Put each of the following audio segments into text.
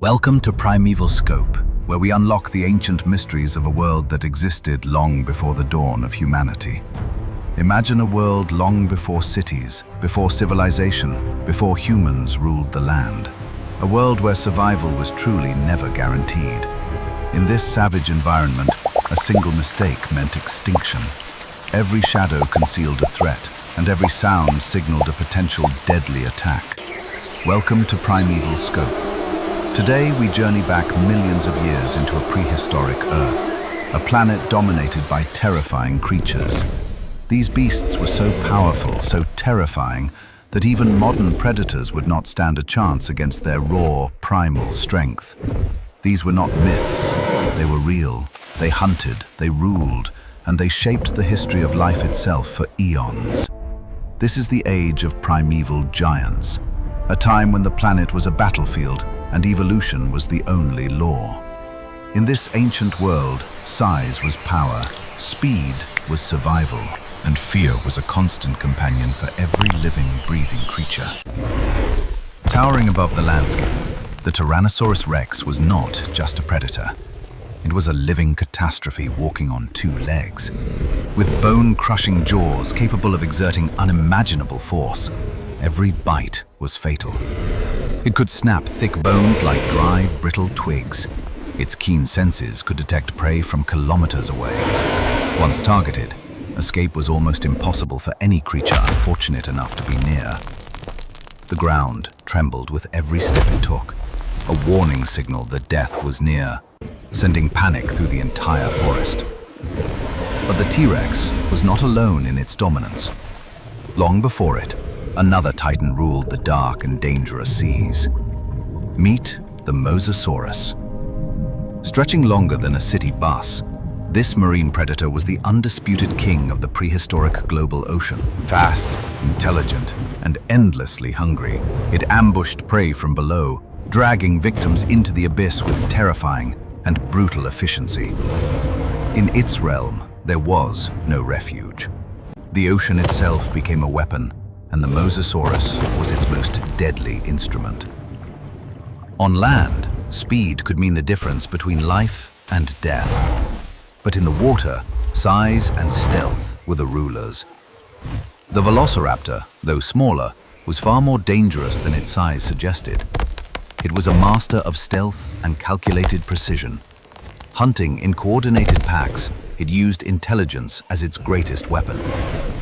Welcome to Primeval Scope, where we unlock the ancient mysteries of a world that existed long before the dawn of humanity. Imagine a world long before cities, before civilization, before humans ruled the land. A world where survival was truly never guaranteed. In this savage environment, a single mistake meant extinction. Every shadow concealed a threat, and every sound signaled a potential deadly attack. Welcome to Primeval Scope. Today, we journey back millions of years into a prehistoric Earth, a planet dominated by terrifying creatures. These beasts were so powerful, so terrifying, that even modern predators would not stand a chance against their raw, primal strength. These were not myths. They were real. They hunted, they ruled, and they shaped the history of life itself for eons. This is the age of primeval giants, a time when the planet was a battlefield and evolution was the only law. In this ancient world, size was power, speed was survival, and fear was a constant companion for every living, breathing creature. Towering above the landscape, the Tyrannosaurus Rex was not just a predator. It was a living catastrophe walking on two legs. With bone-crushing jaws capable of exerting unimaginable force, every bite was fatal. It could snap thick bones like dry, brittle twigs. Its keen senses could detect prey from kilometers away. Once targeted, escape was almost impossible for any creature unfortunate enough to be near. The ground trembled with every step it took, a warning signal that death was near, sending panic through the entire forest. But the T-Rex was not alone in its dominance. Long before it, another titan ruled the dark and dangerous seas. Meet the Mosasaurus. Stretching longer than a city bus, this marine predator was the undisputed king of the prehistoric global ocean. Fast, intelligent, and endlessly hungry, it ambushed prey from below, dragging victims into the abyss with terrifying and brutal efficiency. In its realm, there was no refuge. The ocean itself became a weapon, and the Mosasaurus was its most deadly instrument. On land, speed could mean the difference between life and death. But in the water, size and stealth were the rulers. The Velociraptor, though smaller, was far more dangerous than its size suggested. It was a master of stealth and calculated precision. Hunting in coordinated packs, it used intelligence as its greatest weapon.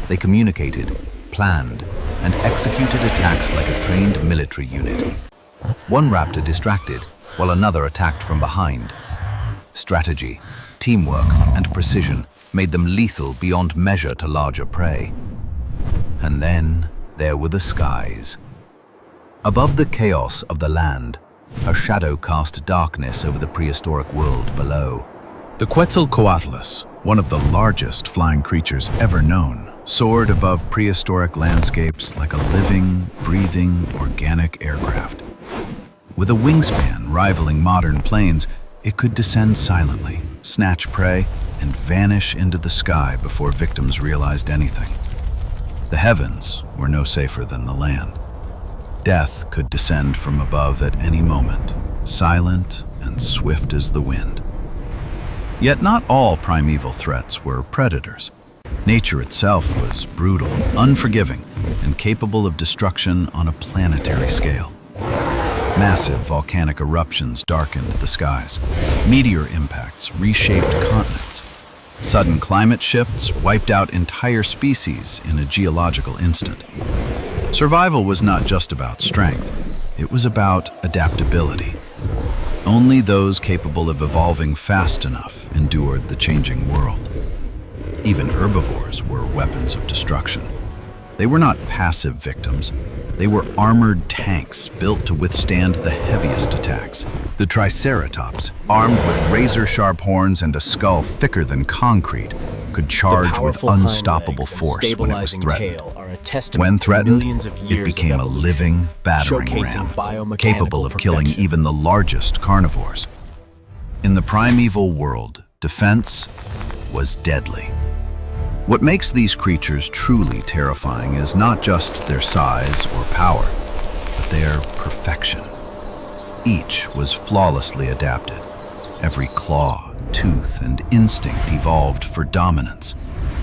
They communicated, planned, and executed attacks like a trained military unit. One raptor distracted, while another attacked from behind. Strategy, teamwork, and precision made them lethal beyond measure to larger prey. And then there were the skies. Above the chaos of the land, a shadow cast darkness over the prehistoric world below. The Quetzalcoatlus, one of the largest flying creatures ever known, soared above prehistoric landscapes like a living, breathing, organic aircraft. With a wingspan rivaling modern planes, it could descend silently, snatch prey, and vanish into the sky before victims realized anything. The heavens were no safer than the land. Death could descend from above at any moment, silent and swift as the wind. Yet not all primeval threats were predators. Nature itself was brutal, unforgiving, and capable of destruction on a planetary scale. Massive volcanic eruptions darkened the skies. Meteor impacts reshaped continents. Sudden climate shifts wiped out entire species in a geological instant. Survival was not just about strength, it was about adaptability. Only those capable of evolving fast enough endured the changing world. Even herbivores were weapons of destruction. They were not passive victims. They were armored tanks built to withstand the heaviest attacks. The Triceratops, armed with razor-sharp horns and a skull thicker than concrete, could charge with unstoppable force when it was threatened. When threatened, it became a living battering ram, capable of killing even the largest carnivores. In the primeval world, defense was deadly. What makes these creatures truly terrifying is not just their size or power, but their perfection. Each was flawlessly adapted. Every claw, tooth, and instinct evolved for dominance.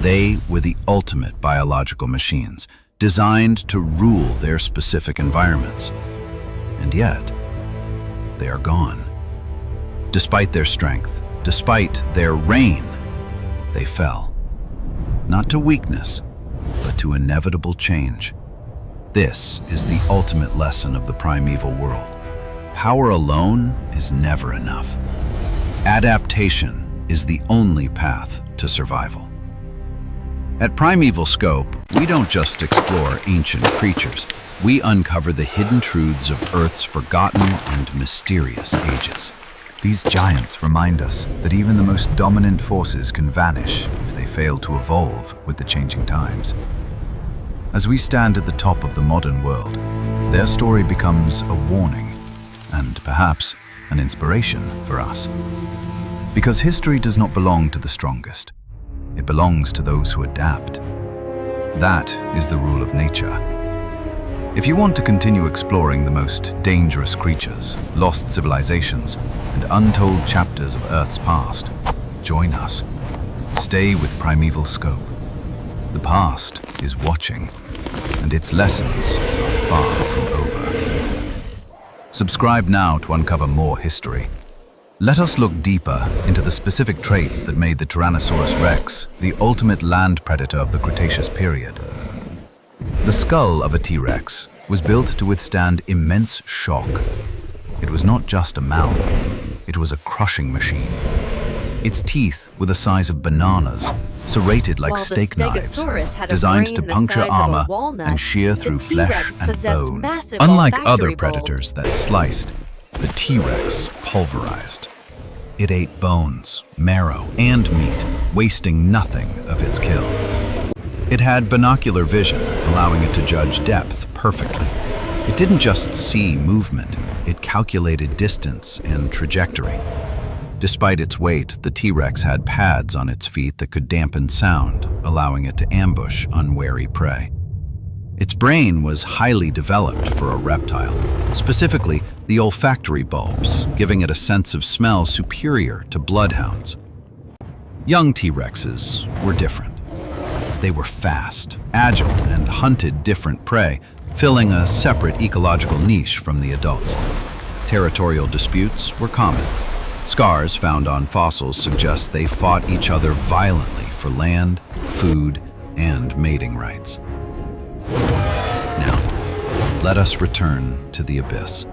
They were the ultimate biological machines, designed to rule their specific environments. And yet, they are gone. Despite their strength, despite their reign, they fell. Not to weakness, but to inevitable change. This is the ultimate lesson of the primeval world. Power alone is never enough. Adaptation is the only path to survival. At Primeval Scope, we don't just explore ancient creatures. We uncover the hidden truths of Earth's forgotten and mysterious ages. These giants remind us that even the most dominant forces can vanish if they fail to evolve with the changing times. As we stand at the top of the modern world, their story becomes a warning and perhaps an inspiration for us. Because history does not belong to the strongest. It belongs to those who adapt. That is the rule of nature. If you want to continue exploring the most dangerous creatures, lost civilizations, and untold chapters of Earth's past, join us. Stay with Primeval Scope. The past is watching, and its lessons are far from over. Subscribe now to uncover more history. Let us look deeper into the specific traits that made the Tyrannosaurus Rex the ultimate land predator of the Cretaceous period. The skull of a T-Rex was built to withstand immense shock. It was not just a mouth, it was a crushing machine. Its teeth were the size of bananas, serrated like steak knives, designed to puncture armor and shear through flesh and bone. Unlike other predators that sliced, the T-Rex pulverized. It ate bones, marrow, and meat, wasting nothing of its kill. It had binocular vision, allowing it to judge depth perfectly. It didn't just see movement, it calculated distance and trajectory. Despite its weight, the T-Rex had pads on its feet that could dampen sound, allowing it to ambush unwary prey. Its brain was highly developed for a reptile, specifically the olfactory bulbs, giving it a sense of smell superior to bloodhounds. Young T-Rexes were different. They were fast, agile, and hunted different prey, filling a separate ecological niche from the adults. Territorial disputes were common. Scars found on fossils suggest they fought each other violently for land, food, and mating rights. Now, let us return to the abyss.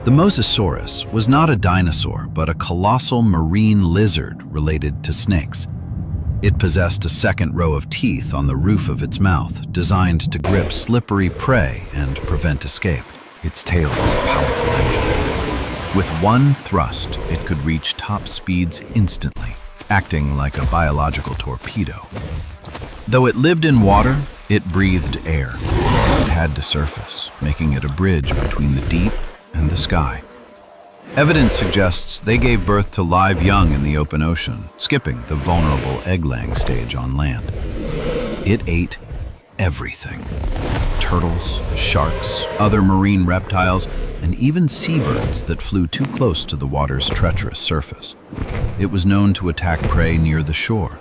The Mosasaurus was not a dinosaur, but a colossal marine lizard related to snakes. It possessed a second row of teeth on the roof of its mouth, designed to grip slippery prey and prevent escape. Its tail was a powerful engine. With one thrust, it could reach top speeds instantly, acting like a biological torpedo. Though it lived in water, it breathed air. It had to surface, making it a bridge between the deep and the sky. Evidence suggests they gave birth to live young in the open ocean, skipping the vulnerable egg-laying stage on land. It ate everything. Turtles, sharks, other marine reptiles, and even seabirds that flew too close to the water's treacherous surface. It was known to attack prey near the shore.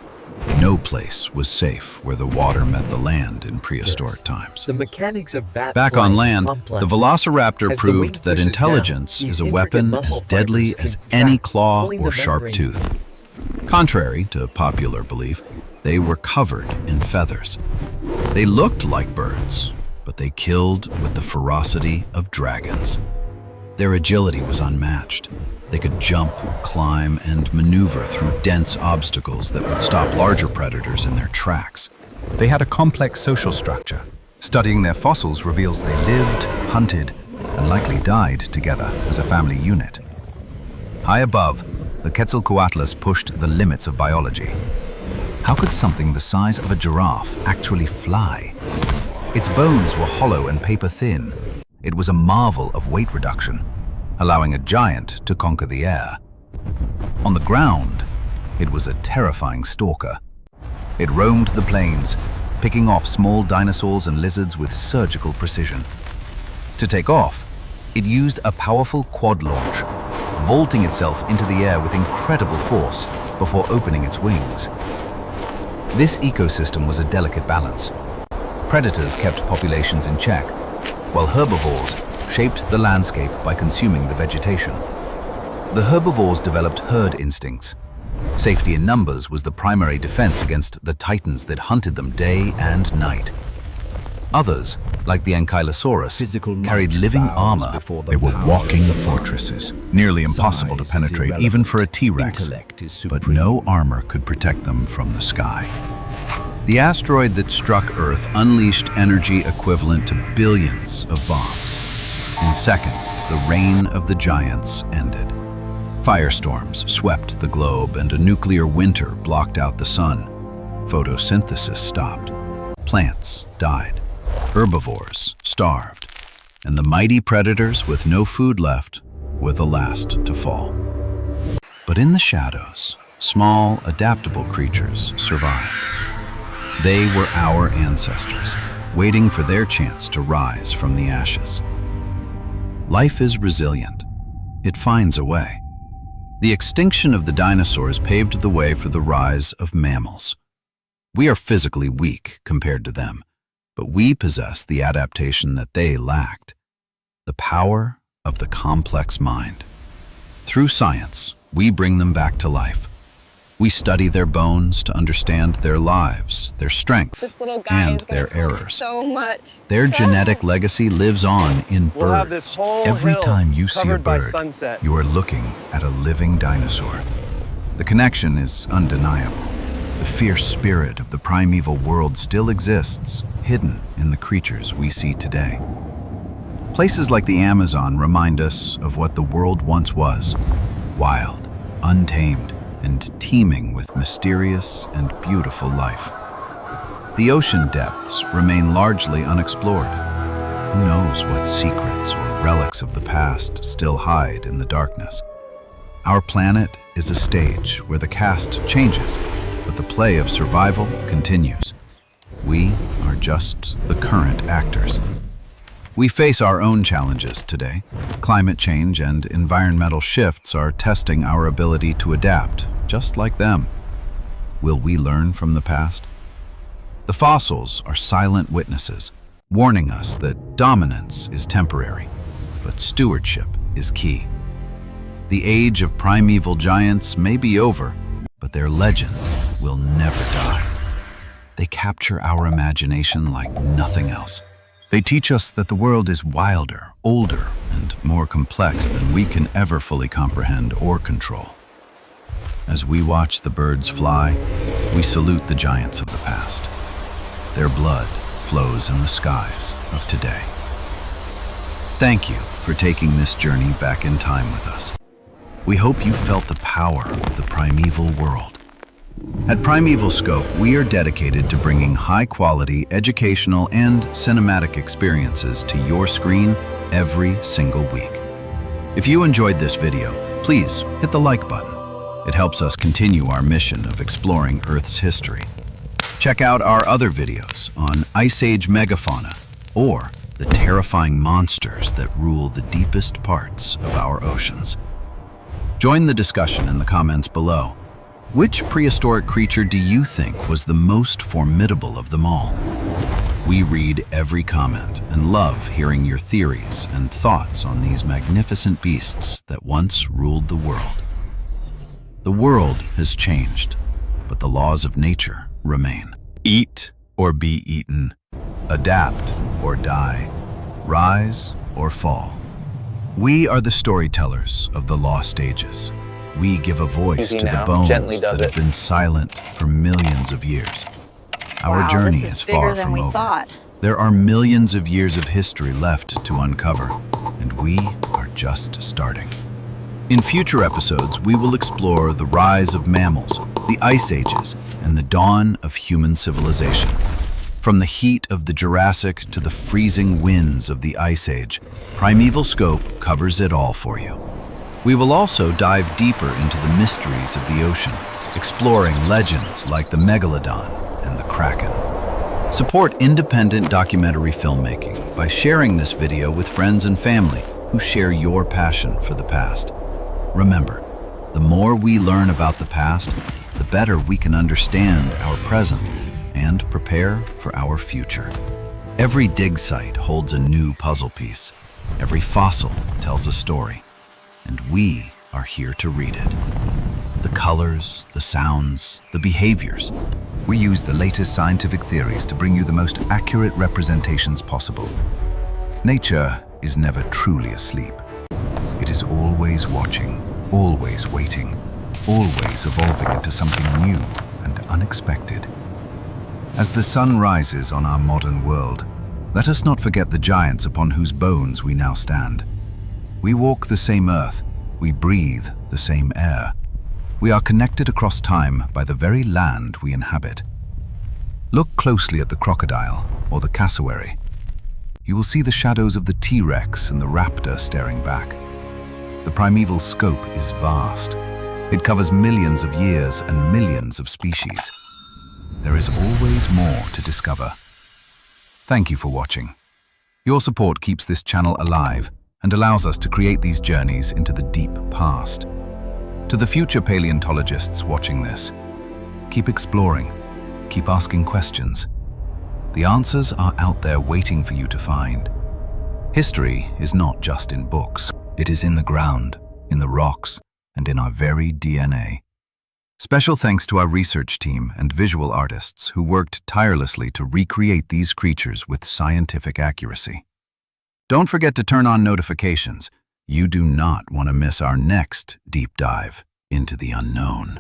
No place was safe where the water met the land in prehistoric times. The mechanics of Back on land, the Velociraptor proved that intelligence is a weapon as deadly as any claw or sharp tooth. Contrary to popular belief, they were covered in feathers. They looked like birds, but they killed with the ferocity of dragons. Their agility was unmatched. They could jump, climb, and maneuver through dense obstacles that would stop larger predators in their tracks. They had a complex social structure. Studying their fossils reveals they lived, hunted, and likely died together as a family unit. High above, the Quetzalcoatlus pushed the limits of biology. How could something the size of a giraffe actually fly? Its bones were hollow and paper-thin. It was a marvel of weight reduction, allowing a giant to conquer the air. On the ground, it was a terrifying stalker. It roamed the plains, picking off small dinosaurs and lizards with surgical precision. To take off, It used a powerful quad launch, vaulting itself into the air with incredible force before opening its wings. This ecosystem was a delicate balance. Predators kept populations in check, while herbivores shaped the landscape by consuming the vegetation. The herbivores developed herd instincts. Safety in numbers was the primary defense against the titans that hunted them day and night. Others, like the Ankylosaurus, carried living armor. They were walking fortresses, nearly impossible to penetrate even for a T-Rex, but no armor could protect them from the sky. The asteroid that struck Earth unleashed energy equivalent to billions of bombs. In seconds, the reign of the giants ended. Firestorms swept the globe and a nuclear winter blocked out the sun. Photosynthesis stopped. Plants died. Herbivores starved. And the mighty predators with no food left were the last to fall. But in the shadows, small, adaptable creatures survived. They were our ancestors, waiting for their chance to rise from the ashes. Life is resilient. It finds a way. The extinction of the dinosaurs paved the way for the rise of mammals. We are physically weak compared to them, but we possess the adaptation that they lacked: the power of the complex mind. Through science, we bring them back to life. We study their bones to understand their lives, their strength, and their errors. So much. Their genetic legacy lives on in birds. Every time you see a bird, You are looking at a living dinosaur. The connection is undeniable. The fierce spirit of the primeval world still exists, hidden in the creatures we see today. Places like the Amazon remind us of what the world once was: wild, untamed, and teeming with mysterious and beautiful life. The ocean depths remain largely unexplored. Who knows what secrets or relics of the past still hide in the darkness? Our planet is a stage where the cast changes, but the play of survival continues. We are just the current actors. We face our own challenges today. Climate change and environmental shifts are testing our ability to adapt, just like them. Will we learn from the past? The fossils are silent witnesses, warning us that dominance is temporary, but stewardship is key. The age of primeval giants may be over, but their legend will never die. They capture our imagination like nothing else. They teach us that the world is wilder, older, and more complex than we can ever fully comprehend or control. As we watch the birds fly, we salute the giants of the past. Their blood flows in the skies of today. Thank you for taking this journey back in time with us. We hope you felt the power of the primeval world. At Primeval Scope, we are dedicated to bringing high-quality educational and cinematic experiences to your screen every single week. If you enjoyed this video, please hit the like button. It helps us continue our mission of exploring Earth's history. Check out our other videos on Ice Age megafauna or the terrifying monsters that rule the deepest parts of our oceans. Join the discussion in the comments below. Which prehistoric creature do you think was the most formidable of them all? We read every comment and love hearing your theories and thoughts on these magnificent beasts that once ruled the world. The world has changed, but the laws of nature remain. Eat or be eaten. Adapt or die. Rise or fall. We are the storytellers of the lost ages. We give a voice to the bones that have been silent for millions of years. Our journey is far from over. There are millions of years of history left to uncover, and we are just starting. In future episodes, we will explore the rise of mammals, the ice ages, and the dawn of human civilization. From the heat of the Jurassic to the freezing winds of the Ice Age, Primeval Scope covers it all for you. We will also dive deeper into the mysteries of the ocean, exploring legends like the Megalodon and the Kraken. Support independent documentary filmmaking by sharing this video with friends and family who share your passion for the past. Remember, the more we learn about the past, the better we can understand our present and prepare for our future. Every dig site holds a new puzzle piece. Every fossil tells a story, and we are here to read it. The colors, the sounds, the behaviors. We use the latest scientific theories to bring you the most accurate representations possible. Nature is never truly asleep. It is always watching, always waiting, always evolving into something new and unexpected. As the sun rises on our modern world, let us not forget the giants upon whose bones we now stand. We walk the same earth, we breathe the same air. We are connected across time by the very land we inhabit. Look closely at the crocodile or the cassowary. You will see the shadows of the T-Rex and the raptor staring back. The primeval scope is vast. It covers millions of years and millions of species. There is always more to discover. Thank you for watching. Your support keeps this channel alive and allows us to create these journeys into the deep past. To the future paleontologists watching this, keep exploring, keep asking questions. The answers are out there waiting for you to find. History is not just in books. It is in the ground, in the rocks, and in our very DNA. Special thanks to our research team and visual artists who worked tirelessly to recreate these creatures with scientific accuracy. Don't forget to turn on notifications. You do not want to miss our next deep dive into the unknown.